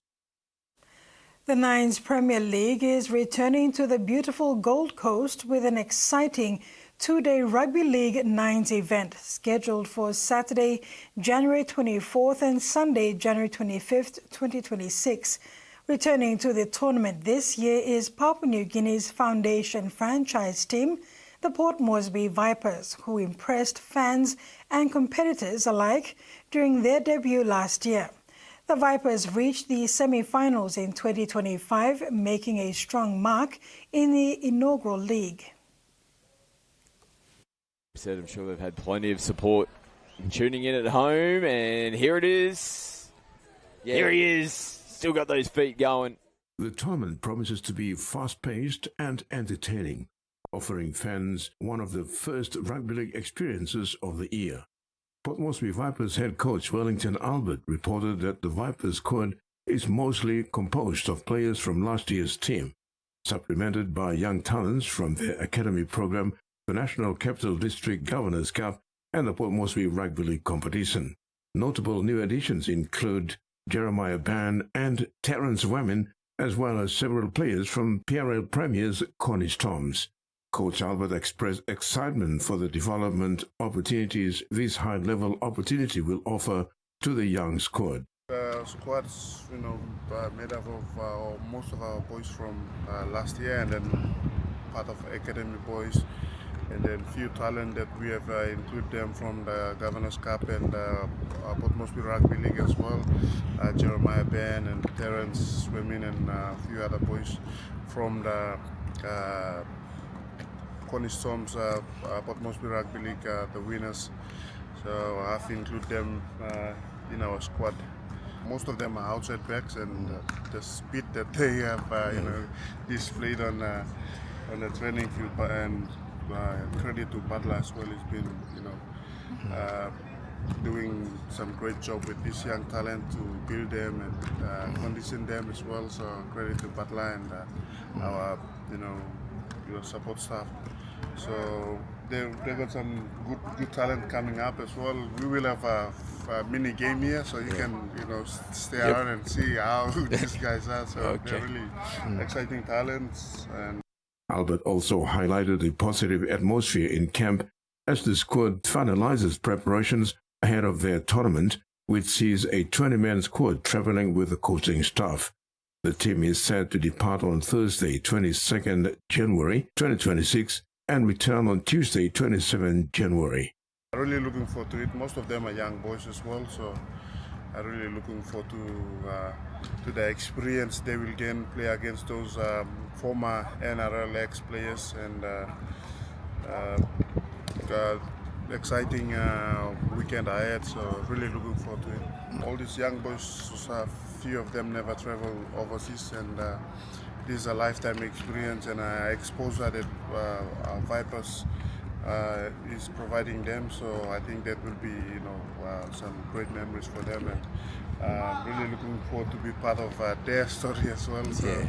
The Nines Premier League is returning to the beautiful Gold Coast with an exciting two-day Rugby League Nines event scheduled for Saturday, January 24th and Sunday, January 25th, 2026. Returning to the tournament this year is Papua New Guinea's foundation franchise team, the Port Moresby Vipers, who impressed fans and competitors alike during their debut last year. The Vipers reached the semi-finals in 2025, making a strong mark in the inaugural league. I'm sure they've had plenty of support tuning in at home, and here it is. Yeah. Here he is. Still got those feet going. The tournament promises to be fast-paced and entertaining, offering fans one of the first rugby league experiences of the year. Port Moresby Vipers head coach Wellington Albert reported that the Vipers squad is mostly composed of players from last year's team, supplemented by young talents from their academy program, the National Capital District Governors Cup, and the Port Moresby Rugby League competition. Notable new additions include Jeremiah Ban and Terence Wamin, as well as several players from PRL Premiers Connie Storms. Coach Albert expressed excitement for the development opportunities this high-level opportunity will offer to the young squad. The squad's, made up of most of our boys from last year, and then part of academy boys, and then few talent that we have included them from the Governors Cup and Port Moresby Rugby League as well. Jeremiah Ben and Terence Women and a few other boys from the Connie Storms, Port Moresby Rugby League, the winners. So I have to include them in our squad. Most of them are outside backs, and the speed that they have, displayed on the training field, and credit to Butler as well. He's been, doing some great job with this young talent to build them and condition them as well. So credit to Butler and our, your support staff. So they've got some good talent coming up as well. We will have a mini game here, so you can stay around and see how these guys are. So they're really exciting talents. And Albert also highlighted the positive atmosphere in camp as the squad finalizes preparations ahead of their tournament, which sees a 20-man squad traveling with the coaching staff. The team is set to depart on Thursday, 22nd January 2026, and return on Tuesday, 27 January. I'm really looking forward to it. Most of them are young boys as well, so I'm really looking forward to the experience they will gain, play against those former NRL ex-players, and exciting weekend ahead, so really looking forward to it. All these young boys, a few of them never travel overseas, and this is a lifetime experience and exposure that our Vipers is providing them. So I think that will be, some great memories for them, and really looking forward to be part of their story as well. So,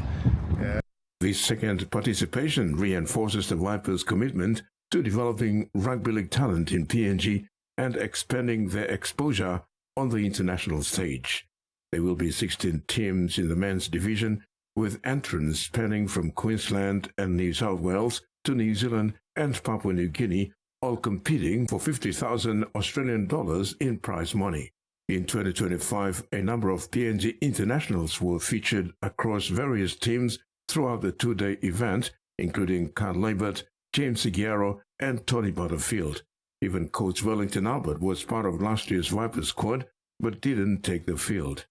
yeah. This second participation reinforces the Vipers' commitment to developing rugby league talent in PNG and expanding their exposure on the international stage. There will be 16 teams in the men's division, with entrants spanning from Queensland and New South Wales to New Zealand and Papua New Guinea, all competing for $50,000 Australian dollars in prize money. In 2025, a number of PNG internationals were featured across various teams throughout the two-day event, including Carl Labert, James Seguiaro, and Tony Butterfield. Even coach Wellington Albert was part of last year's Vipers squad, but didn't take the field.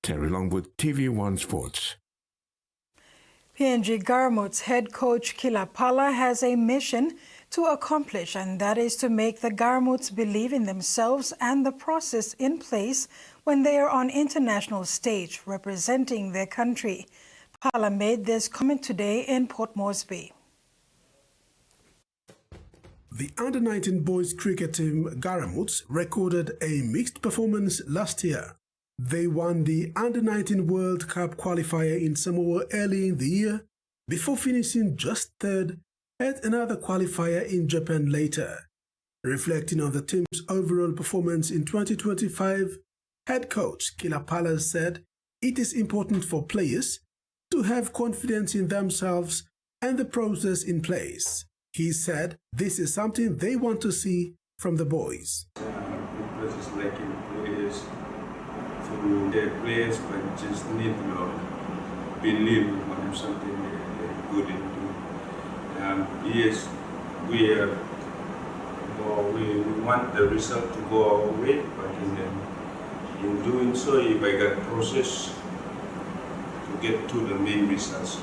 Terry Longwood, TV1 Sports. PNG Garamut's head coach Kilapala has a mission to accomplish, and that is to make the Garamuts believe in themselves and the process in place when they are on international stage representing their country. Pala made this comment today in Port Moresby. The under-19 boys cricket team Garamuts recorded a mixed performance last year. They won the under-19 World Cup qualifier in Samoa early in the year before finishing just third at another qualifier in Japan later. Reflecting on the team's overall performance in 2025, head coach Kilapala said it is important for players to have confidence in themselves and the process in place. He said this is something they want to see from the boys. Process like in players, so the players can just need to believe in something good into. Yes, we want the result to go our way, but in doing so, if I got process to get to the main results.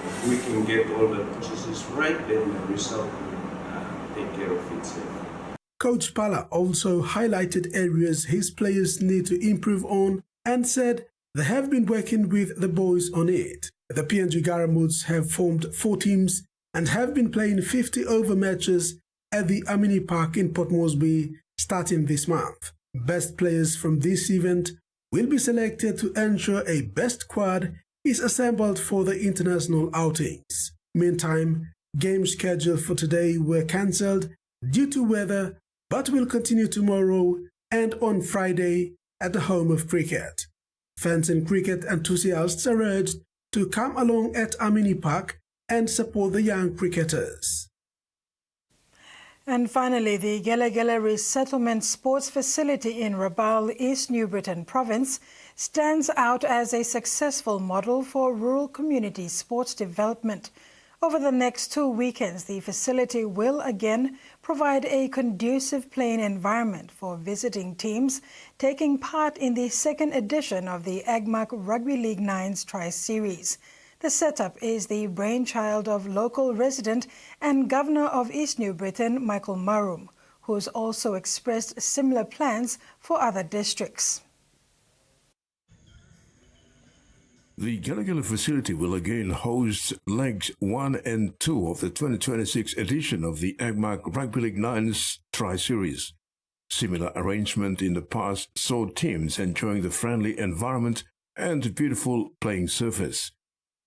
If we can get all the processes right, then the result will take care of itself. Coach Pala also highlighted areas his players need to improve on and said they have been working with the boys on it. The PNG Garamuts have formed 4 teams and have been playing 50-over matches at the Amini Park in Port Moresby starting this month. Best players from this event will be selected to ensure a best squad is assembled for the international outings. Meantime, games scheduled for today were cancelled due to weather, but will continue tomorrow and on Friday at the home of cricket. Fans and cricket enthusiasts are urged to come along at Amini Park and support the young cricketers. And finally, the Gelegele Resettlement Sports Facility in Rabaul, East New Britain Province, stands out as a successful model for rural community sports development. Over the next 2 weekends, the facility will again provide a conducive playing environment for visiting teams taking part in the 2nd edition of the AGMAC Rugby League 9's Tri-Series. The setup is the brainchild of local resident and Governor of East New Britain, Michael Marum, who's also expressed similar plans for other districts. The Gelegele facility will again host legs 1 and 2 of the 2026 edition of the AGMAC Rugby League 9's Tri-Series. Similar arrangement in the past saw teams enjoying the friendly environment and beautiful playing surface.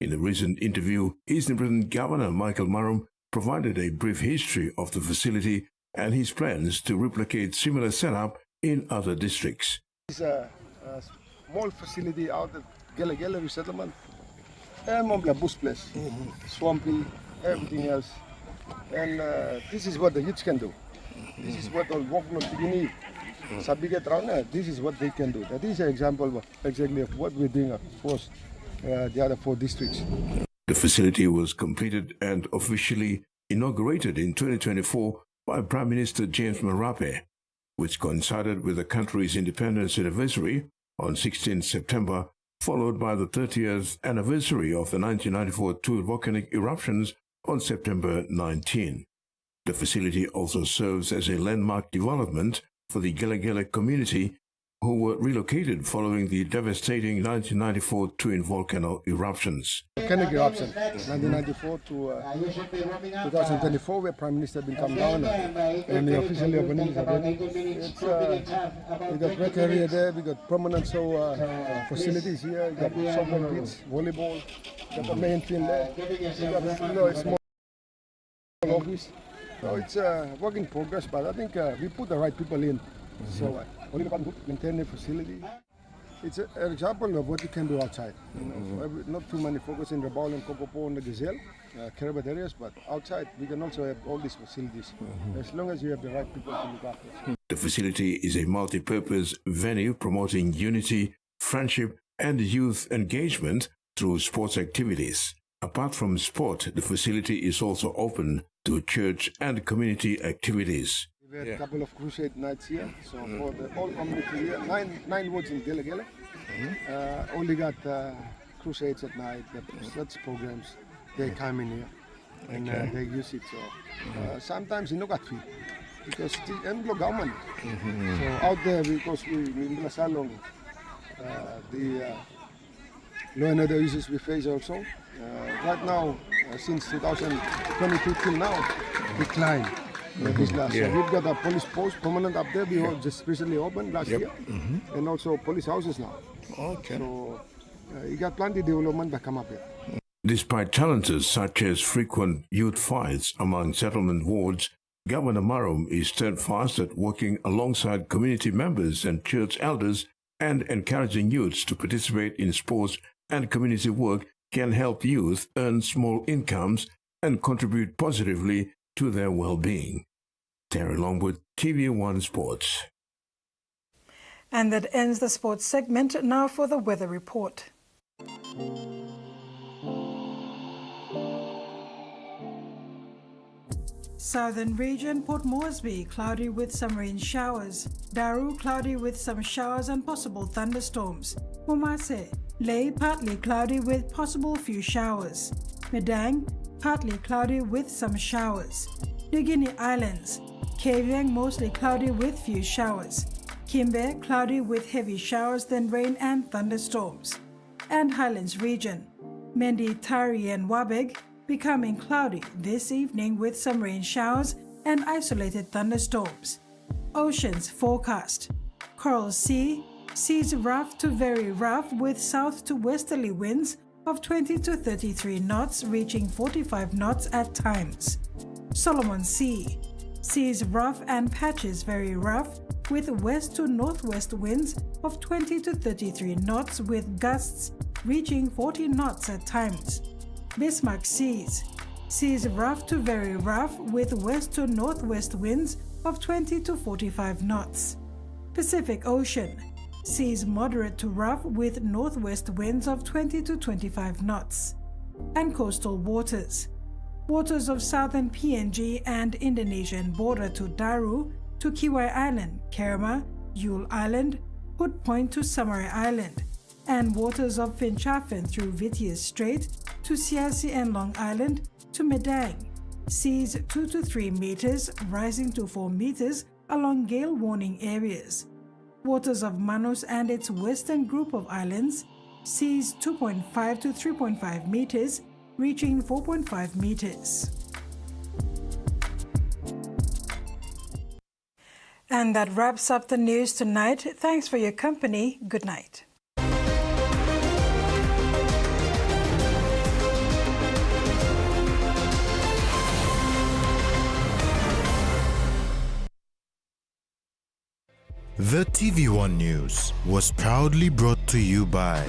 In a recent interview, Eastern Britain Governor Michael Marum provided a brief history of the facility and his plans to replicate similar setup in other districts. It's a small facility out at Gelegele Resettlement and Mombla Bush Place, swampy, everything else. And this is what the youths can do. This is what all work not beginning. Sabigat Rauna, this is what they can do. That is an example exactly of what we're doing across the other 4 districts. The facility was completed and officially inaugurated in 2024 by Prime Minister James Marape, which coincided with the country's independence anniversary on 16 September, followed by the 30th anniversary of the 1994 two volcanic eruptions on September 19. The facility also serves as a landmark development for the Gelegele community who were relocated following the devastating 1994 twin volcano eruptions. Volcanic eruption, 1994 to 2024, where Prime Minister been come down and the officially opening. It's we got rec area there, we got permanent facilities here, we got softball pitch, volleyball, got the main field there, we got a small office. So it's a work in progress, but I think we put the right people in. So only maintain the facility. It's an example of what you can do outside. You know, not too many focus in Rabaul and Kokopo and the Gazelle, Karabat areas, but outside we can also have all these facilities as long as you have the right people to look after. The facility is a multi-purpose venue promoting unity, friendship, and youth engagement through sports activities. Apart from sport, the facility is also open to church and community activities. We had a couple of crusade nights here, so for the whole community here, nine wards in Gelegele, only got crusades at night, such programs, they come in here. and Okay. they use it. So sometimes you know got fee because the government. So out there because we in Salong, the law and order issues we face also. Right now, since 2022 till now, decline. This last year. We've got a police post permanent up there. We just recently opened last year, and also police houses now. Okay. So you got plenty of development that come up here. Despite challenges such as frequent youth fights among settlement wards, Governor Marum is steadfast at working alongside community members and church elders, and encouraging youths to participate in sports and community work can help youth earn small incomes and contribute positively to their well-being. Terry Longwood, TVWAN Sports. And that ends the sports segment. Now for the weather report. Southern region, Port Moresby, cloudy with some rain showers. Daru, cloudy with some showers and possible thunderstorms. Momase, Lae, partly cloudy with possible few showers. Medang, partly cloudy with some showers. New Guinea Islands, Kavieng, mostly cloudy with few showers. Kimbe, cloudy with heavy showers, then rain and thunderstorms. And Highlands region, Mendi, Tari and Wabeg, becoming cloudy this evening with some rain showers and isolated thunderstorms. Oceans forecast. Coral Sea, seas rough to very rough with south to westerly winds of 20 to 33 knots, reaching 45 knots at times. Solomon Sea, seas rough and patches very rough with west to northwest winds of 20 to 33 knots with gusts reaching 40 knots at times. Bismarck Seas, seas rough to very rough with west to northwest winds of 20 to 45 knots. Pacific Ocean, seas moderate to rough with northwest winds of 20 to 25 knots. And coastal waters, waters of southern PNG and Indonesian border to Daru, to Kiwai Island, Kerma, Yule Island, Hood Point to Samarai Island, and waters of Finchafen through Vitius Strait to Siasi and Long Island to Medang, seas 2 to 3 meters, rising to 4 meters along gale warning areas. Waters of Manus and its western group of islands, seas 2.5 to 3.5 meters, reaching 4.5 meters. And that wraps up the news tonight. Thanks for your company. Good night. The TVWAN News was proudly brought to you by